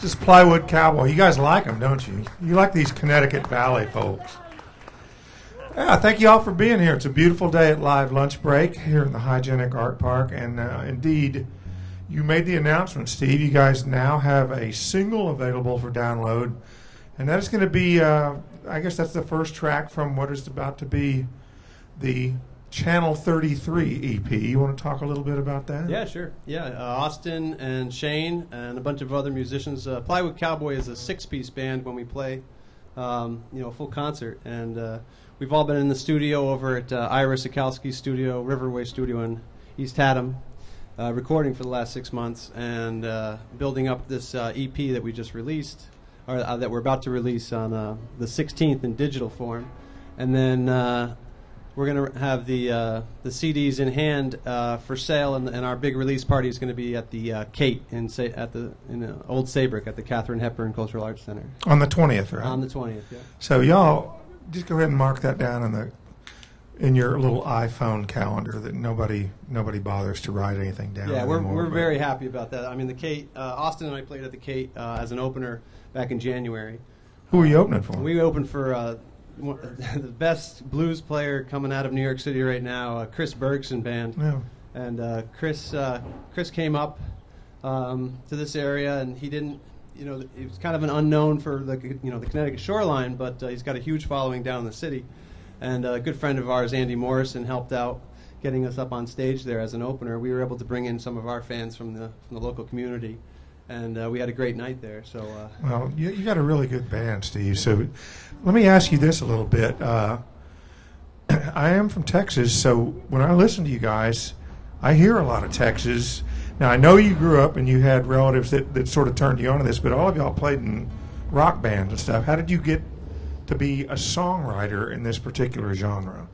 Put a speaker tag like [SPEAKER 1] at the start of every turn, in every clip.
[SPEAKER 1] This Plywood Cowboy. You guys like them, don't you? You like these Connecticut Valley folks. Yeah, thank you all for being here. It's a beautiful day at Live Lunch Break here in the Hygienic Art Park. And indeed, you made the announcement, Steve. You guys now have a single available for download. And that is going to be, I guess that's the first track from what is about to be the Channel 33 EP. You want to talk a little bit about that?
[SPEAKER 2] Yeah, sure. Yeah, Austin and Shane and a bunch of other musicians. Plywood Cowboy is a six-piece band when we play, a full concert. And we've all been in the studio over at Ira Sikowski's studio, Riverway Studio in East Haddam, recording for the last 6 months and building up this EP that we just released, or that we're about to release on the 16th in digital form. And then we're going to have the CDs in hand for sale, and our big release party is going to be at the Kate in Old Saybrook at the Katharine Hepburn Cultural Arts Center.
[SPEAKER 1] On the 20th, right?
[SPEAKER 2] On the 20th, yeah.
[SPEAKER 1] So y'all just go ahead and mark that down in your little iPhone calendar that nobody bothers to write anything down.
[SPEAKER 2] Yeah,
[SPEAKER 1] anymore,
[SPEAKER 2] we're very happy about that. I mean, the Kate, Austin and I played at the Kate as an opener back in January.
[SPEAKER 1] Who are you opening for?
[SPEAKER 2] We opened for the best blues player coming out of New York City right now, Chris Bergson Band.
[SPEAKER 1] Yeah.
[SPEAKER 2] And Chris came up to this area, and he didn't, he was kind of an unknown for the Connecticut shoreline, but he's got a huge following down in the city. And a good friend of ours, Andy Morrison, helped out getting us up on stage there as an opener. We were able to bring in some of our fans from the local community. And we had a great night there. So,
[SPEAKER 1] well, you got a really good band, Steve. So let me ask you this a little bit. I am from Texas, so when I listen to you guys, I hear a lot of Texas. Now, I know you grew up and you had relatives that sort of turned you on to this, but all of y'all played in rock bands and stuff. How did you get to be a songwriter in this particular genre?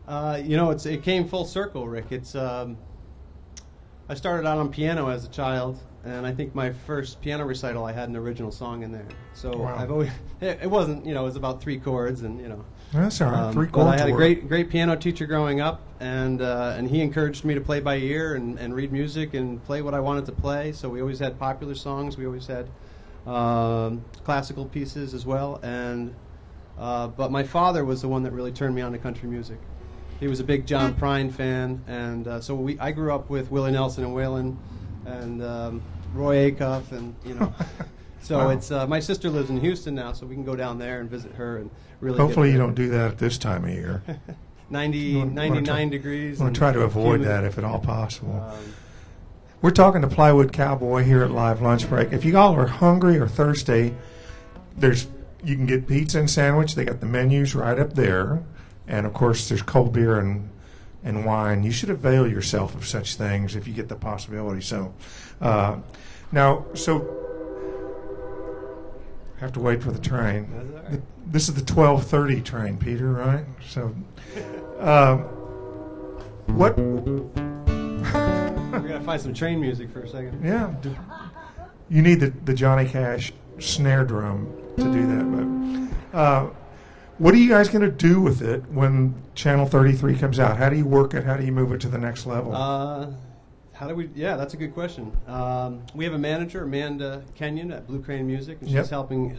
[SPEAKER 2] It came full circle, Rick. I started out on piano as a child, and I think my first piano recital I had an original song in there. So
[SPEAKER 1] wow.
[SPEAKER 2] I've always it wasn't it was about 3 chords and
[SPEAKER 1] That's all right. 3 chords.
[SPEAKER 2] But I had a great piano teacher growing up, and he encouraged me to play by ear and read music and play what I wanted to play. So we always had popular songs. We always had classical pieces as well. And but my father was the one that really turned me on to country music. He was a big John Prine fan, and so I grew up with Willie Nelson and Waylon and Roy Acuff, and so wow. It's my sister lives in Houston now, so we can go down there and visit her and really.
[SPEAKER 1] Hopefully, you don't do that at this time of year.
[SPEAKER 2] 99 degrees.
[SPEAKER 1] I'm going to try to avoid that if at all possible. We're talking to Plywood Cowboy here at Live Lunch Break. If you all are hungry or thirsty, you can get pizza and sandwich. They got the menus right up there. And, of course, there's cold beer and wine. You should avail yourself of such things if you get the possibility. So, I have to wait for the train.
[SPEAKER 2] Right.
[SPEAKER 1] This is the 12:30 train, Peter, right? So, what?
[SPEAKER 2] We're going to find some train music for a second.
[SPEAKER 1] Yeah. You need the Johnny Cash snare drum to do that. But what are you guys going to do with it when Channel 33 comes out? How do you work it? How do you move it to the next level?
[SPEAKER 2] Yeah, that's a good question. We have a manager, Amanda Kenyon at Blue Crane Music, and she's helping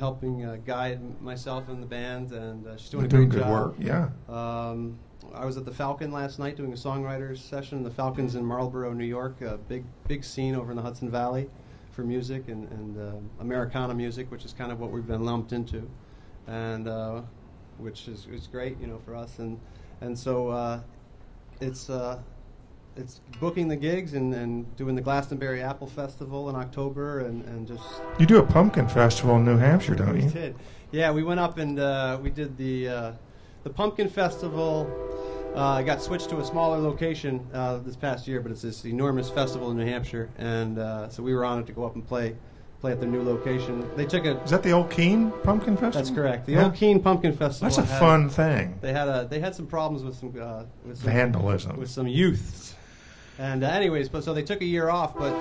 [SPEAKER 2] guide myself and the band, and she's doing a great
[SPEAKER 1] good
[SPEAKER 2] job.
[SPEAKER 1] Work. Yeah.
[SPEAKER 2] I was at the Falcon last night doing a songwriters session. The Falcon's in Marlboro, New York, a big scene over in the Hudson Valley for music and Americana music, which is kind of what we've been lumped into, and which is great, for us, and so it's booking the gigs and doing the Glastonbury Apple Festival in October and just.
[SPEAKER 1] You do a pumpkin festival in New Hampshire, don't you?
[SPEAKER 2] We did. Yeah, we went up and we did the pumpkin festival. Got switched to a smaller location this past year, but it's this enormous festival in New Hampshire, and so we were honored to go up and play at their new location. They took
[SPEAKER 1] Is that the Old Keene Pumpkin Festival?
[SPEAKER 2] That's correct. The Old Keene Pumpkin Festival.
[SPEAKER 1] That's a fun thing.
[SPEAKER 2] They had some problems with some
[SPEAKER 1] vandalism
[SPEAKER 2] with some youths, and anyways, so they took a year off, but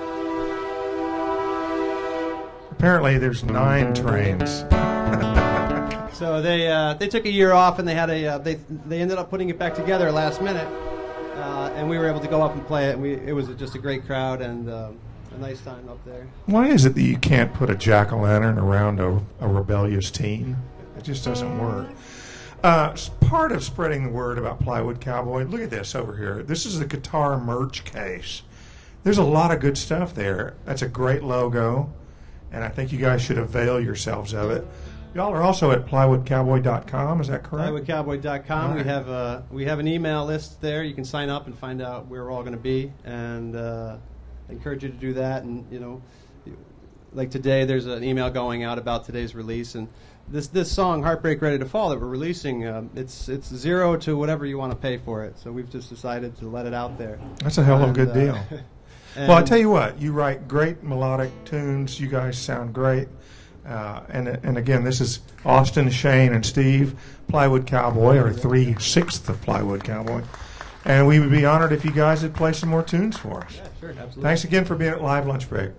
[SPEAKER 1] apparently there's 9 trains.
[SPEAKER 2] So they took a year off, and they had they ended up putting it back together last minute, and we were able to go up and play it. And it was just a great crowd, and a nice time up there.
[SPEAKER 1] Why is it that you can't put a jack-o'-lantern around a rebellious teen? It just doesn't work. Part of spreading the word about Plywood Cowboy, look at this over here. This is the guitar merch case. There's a lot of good stuff there. That's a great logo, and I think you guys should avail yourselves of it. Y'all are also at plywoodcowboy.com, is that correct?
[SPEAKER 2] Plywoodcowboy.com.
[SPEAKER 1] Right.
[SPEAKER 2] We have an email list there. You can sign up and find out where we're all going to be, and I encourage you to do that. And like today, there's an email going out about today's release, and this song, Heartbreak Ready to Fall, that we're releasing, it's $0 to whatever you want to pay for it. So we've just decided to let it out there.
[SPEAKER 1] That's a hell of a good deal. Well, I tell you what, you write great melodic tunes. You guys sound great. And again, this is Austin, Shane, and Steve, Plywood Cowboy, or 3/6 of Plywood Cowboy. And we would be honored if you guys would play some more tunes for us.
[SPEAKER 2] Yeah, sure, absolutely.
[SPEAKER 1] Thanks again for being at Live Lunch Break.